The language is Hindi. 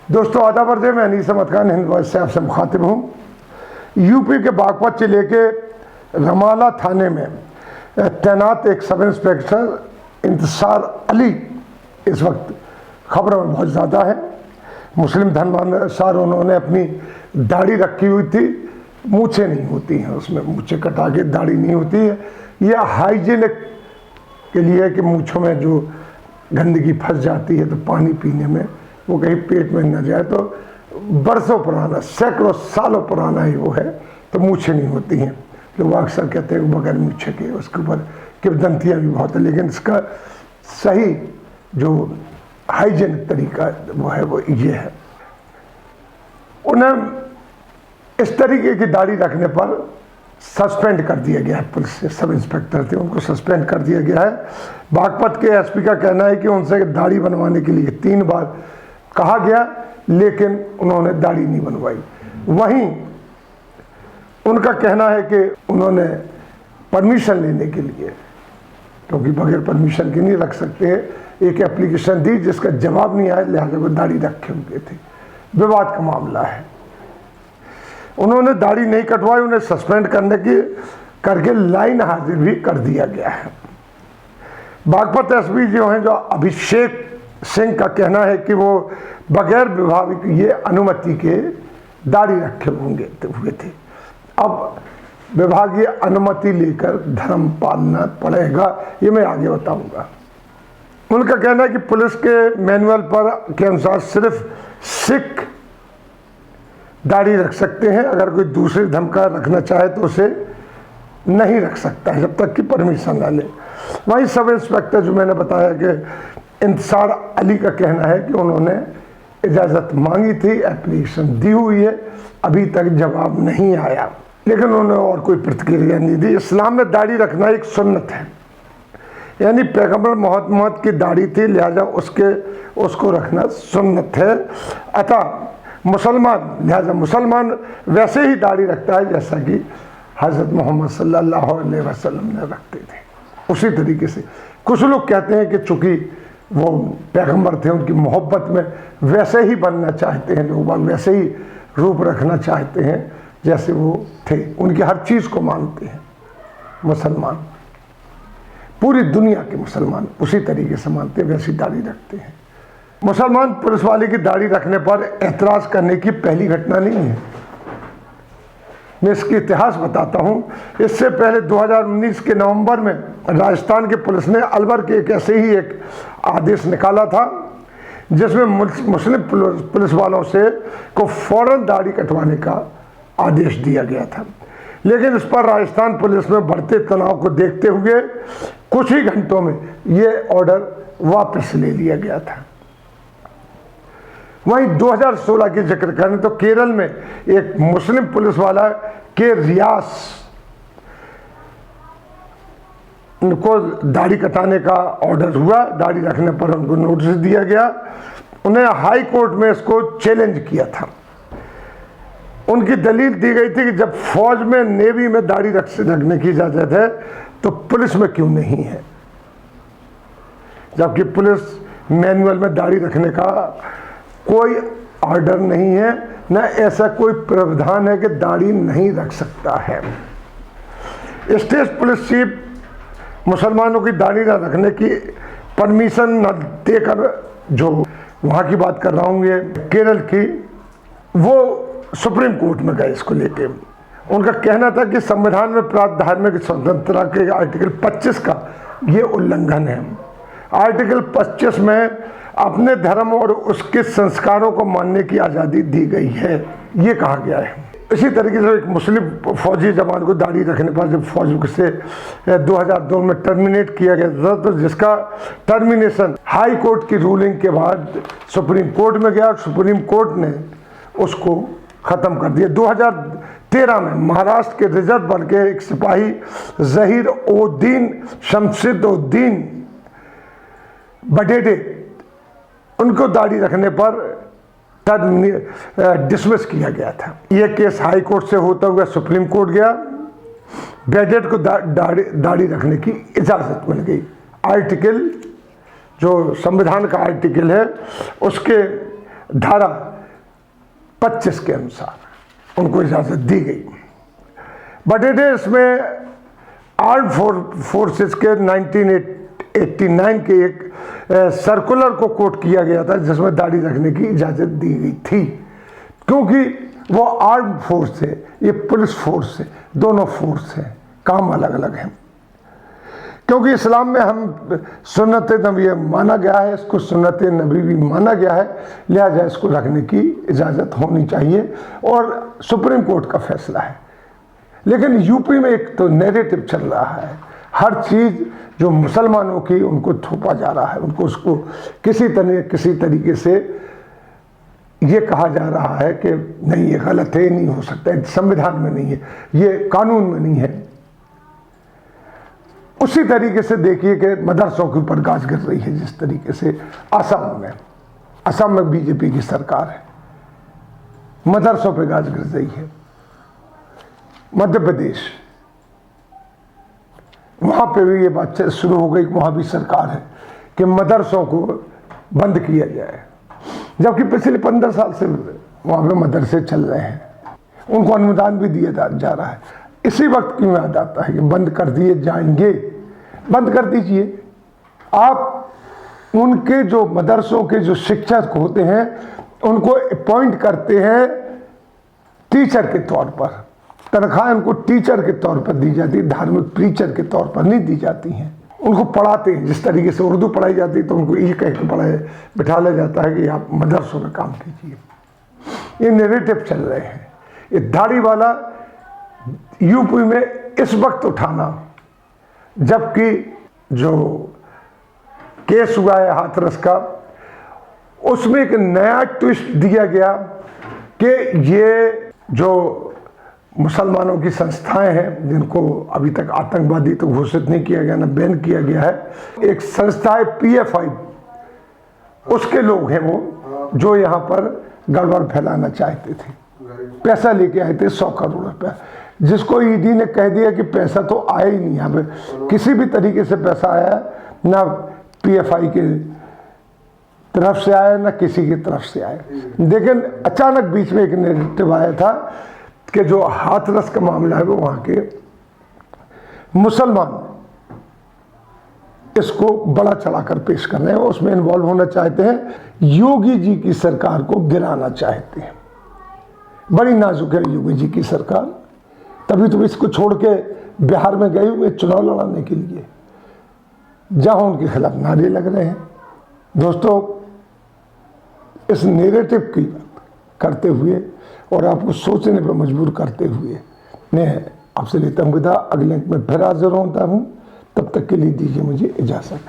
दोस्तों आदाब अर्ज़ है, मैं अनीस अहमद खान हिंद वॉइस से आपसे मुखातिब हूँ। यूपी के बागपत जिले के रमाला थाने में तैनात एक सब इंस्पेक्टर इंतसार अली इस वक्त खबरों में बहुत ज़्यादा है। मुस्लिम धर्मानुसार सर उन्होंने अपनी दाढ़ी रखी हुई थी, मूछें नहीं होती हैं, उसमें मूछें कटा के दाढ़ी नहीं होती है। यह हाइजीनिक के लिए कि मूछों में जो गंदगी फंस जाती है तो पानी पीने में वो कहीं पेट में न जाए, तो बरसों पुराना, सैकड़ों सालों पुराना ही वो है, तो मूछें नहीं होती हैं। लोग अक्सर कहते हैं बगैर मूछे के, उसके ऊपर किंवदंतियाँ भी बहुत है, लेकिन इसका सही जो हाइजीनिक तरीका वो है वो ये है। उन्हें इस तरीके की दाढ़ी रखने पर सस्पेंड कर दिया गया है। पुलिस से सब इंस्पेक्टर थे, उनको सस्पेंड कर दिया गया है। बागपत के एसपी का कहना है कि उनसे दाढ़ी बनवाने के लिए 3 बार कहा गया, लेकिन उन्होंने दाढ़ी नहीं बनवाई। वहीं उनका कहना है कि उन्होंने परमिशन लेने के लिए, क्योंकि बगैर परमिशन के नहीं रख सकते, एक एप्लीकेशन दी जिसका जवाब नहीं आया, लिहाजा वो दाढ़ी रखे हुए थे। विवाद का मामला है। उन्होंने दाढ़ी नहीं कटवाई, उन्हें सस्पेंड करके लाइन हाजिर भी कर दिया गया है। बागपत एसपी जो हैं, जो अभिषेक सिंह का कहना है कि वो बगैर विभाग ये अनुमति के दाढ़ी रखे हुए थे। अब विभागीय अनुमति लेकर धर्म पालना पड़ेगा, ये मैं आगे बताऊंगा। उनका कहना है कि पुलिस के मैनुअल के अनुसार सिर्फ सिख दाढ़ी रख सकते हैं, अगर कोई दूसरे धर्म का रखना चाहे तो उसे नहीं रख सकता है जब तक कि परमिशन ना ले। वहीं सब इंस्पेक्टर जो मैंने बताया कि इंतसार अली का कहना है कि उन्होंने इजाज़त मांगी थी, एप्लीकेशन दी हुई है, अभी तक जवाब नहीं आया, लेकिन उन्होंने और कोई प्रतिक्रिया नहीं दी। इस्लाम में दाढ़ी रखना एक सुन्नत है, यानी पैगंबर मोहम्मद की दाढ़ी थी, लिहाजा उसको रखना सुन्नत है। अतः लिहाजा मुसलमान वैसे ही दाढ़ी रखता है जैसा कि हज़रत मोहम्मद सल्लल्लाहु अलैहि वसल्लम ने रखते थे, उसी तरीके से। कुछ लोग कहते हैं कि चूँकि वो पैगंबर थे, उनकी मोहब्बत में वैसे ही बनना चाहते हैं लोग, वैसे ही रूप रखना चाहते हैं जैसे वो थे, उनकी हर चीज़ को मानते हैं। मुसलमान, पूरी दुनिया के मुसलमान उसी तरीके से मानते हैं, वैसी दाढ़ी रखते हैं। मुसलमान पुलिस वाले की दाढ़ी रखने पर एतराज़ करने की पहली घटना नहीं है। मैं इसका इतिहास बताता हूँ। इससे पहले 2019 के नवंबर में राजस्थान के पुलिस ने अलवर के एक ऐसे ही एक आदेश निकाला था जिसमें मुस्लिम पुलिस वालों से को फौरन दाढ़ी कटवाने का आदेश दिया गया था, लेकिन इस पर राजस्थान पुलिस में बढ़ते तनाव को देखते हुए कुछ ही घंटों में ये ऑर्डर वापस ले लिया गया था। वहीं 2016 की जिक्र करें तो केरल में एक मुस्लिम पुलिस वाला के रियास उनको दाढ़ी कटाने का ऑर्डर हुआ, दाढ़ी रखने पर उनको नोटिस दिया गया। उन्हें हाई कोर्ट में इसको चैलेंज किया था। उनकी दलील दी गई थी कि जब फौज में, नेवी में दाढ़ी रखने की इजाज़त है तो पुलिस में क्यों नहीं है, जबकि पुलिस मैनुअल में दाढ़ी रखने का कोई ऑर्डर नहीं है, न ऐसा कोई प्रावधान है कि दाढ़ी नहीं रख सकता है। स्टेट पुलिस चीफ मुसलमानों की दाढ़ी न रखने की परमिशन न देकर, जो वहाँ की बात कर रहा हूँ ये केरल की, वो सुप्रीम कोर्ट में गए इसको लेके। उनका कहना था कि संविधान में प्राप्त धार्मिक स्वतंत्रता के आर्टिकल 25 का ये उल्लंघन है। आर्टिकल 25 में अपने धर्म और उसके संस्कारों को मानने की आज़ादी दी गई है, ये कहा गया है। इसी तरीके से एक मुस्लिम फौजी जवान को दाढ़ी रखने पर जब फौज से 2002 में टर्मिनेट किया गया था, तो जिसका टर्मिनेशन हाई कोर्ट की रूलिंग के बाद सुप्रीम कोर्ट में गया, सुप्रीम कोर्ट ने उसको ख़त्म कर दिया। 2013 में महाराष्ट्र के रिजर्व बल के एक सिपाही जहीर उद्दीन शमशिदुद्दीन बडेडे, उनको दाढ़ी रखने पर डिसमिस किया गया था। यह केस हाई कोर्ट से होता हुआ सुप्रीम कोर्ट गया। बेडेड को दाढ़ी रखने की इजाज़त मिल गई। आर्टिकल, जो संविधान का आर्टिकल है, उसके धारा 25 के अनुसार उनको इजाज़त दी गई। बट इट इसमें आर्म्ड फोर्सेस के 1989 के एक सर्कुलर को कोट किया गया था जिसमें दाढ़ी रखने की इजाज़त दी गई थी, क्योंकि वो आर्म्ड फोर्स है, ये पुलिस फोर्स है, दोनों फोर्स हैं, काम अलग अलग हैं। क्योंकि इस्लाम में हम सुन्नत नबी माना गया है, इसको सुन्नत नबी भी माना गया है, लिहाजा इसको रखने की इजाज़त होनी चाहिए और सुप्रीम कोर्ट का फैसला है। लेकिन यूपी में एक तो नैरेटिव चल रहा है, हर चीज़ जो मुसलमानों की उनको थोपा जा रहा है, उनको उसको किसी तरीके से ये कहा जा रहा है कि नहीं ये गलत है, नहीं हो सकता है, संविधान में नहीं है, ये कानून में नहीं है। उसी तरीके से देखिए कि मदरसों के ऊपर गाज गिर रही है, जिस तरीके से असम में बीजेपी की सरकार है, मदरसों पे गाज गिर रही है। मध्य प्रदेश, वहां पे भी ये बात शुरू हो गई, वहां भी सरकार है कि मदरसों को बंद किया जाए, जबकि पिछले 15 साल से वहां पे मदरसे चल रहे हैं, उनको अनुदान भी दिया जा रहा है। इसी वक्त क्यों याद आता है कि बंद कर दिए जाएंगे? बंद कर दीजिए। आप उनके जो मदरसों के जो शिक्षक होते हैं उनको अपॉइंट करते हैं टीचर के तौर पर, तनख्वाह उनको टीचर के तौर पर दी जाती है, धार्मिक प्रीचर के तौर पर नहीं दी जाती हैं। उनको पढ़ाते हैं, जिस तरीके से उर्दू पढ़ाई जाती है तो उनको ये कह के बिठाया जाता है कि आप मदरसों में काम कीजिए। ये नैरेटिव चल रहे हैं। ये दाढ़ी वाला यूपी में इस वक्त उठाना, जबकि जो केस हुआ है हाथरस का, उसमें एक नया ट्विस्ट दिया गया कि ये जो मुसलमानों की संस्थाएं हैं जिनको अभी तक आतंकवादी तो घोषित नहीं किया गया, ना बैन किया गया है, एक संस्था है PFI, उसके लोग हैं वो जो यहाँ पर गड़बड़ फैलाना चाहते थे, पैसा लेके आए थे 100 करोड़ रुपया, जिसको ईडी ने कह दिया कि पैसा तो आया ही नहीं, यहाँ पे किसी भी तरीके से पैसा आया ना, PFI के तरफ से आया ना किसी की तरफ से आया। लेकिन अचानक बीच में एक नेगेटिव आया था कि जो हाथरस का मामला है वो वहाँ के मुसलमान इसको बड़ा चढ़ाकर पेश कर रहे हैं, उसमें इन्वॉल्व होना चाहते हैं, योगी जी की सरकार को गिराना चाहते हैं। बड़ी नाजुक है योगी जी की सरकार, तभी तो इसको छोड़ के बिहार में गए हुए चुनाव लड़ाने के लिए, जहां उनके खिलाफ नारे लग रहे हैं। दोस्तों, इस नैरेटिव की बात करते हुए और आपको सोचने पर मजबूर करते हुए मैं आपसे लेता हूँ विदा। अगले में फिर हाजिर होता हूँ, तब तक के लिए दीजिए मुझे इजाज़त।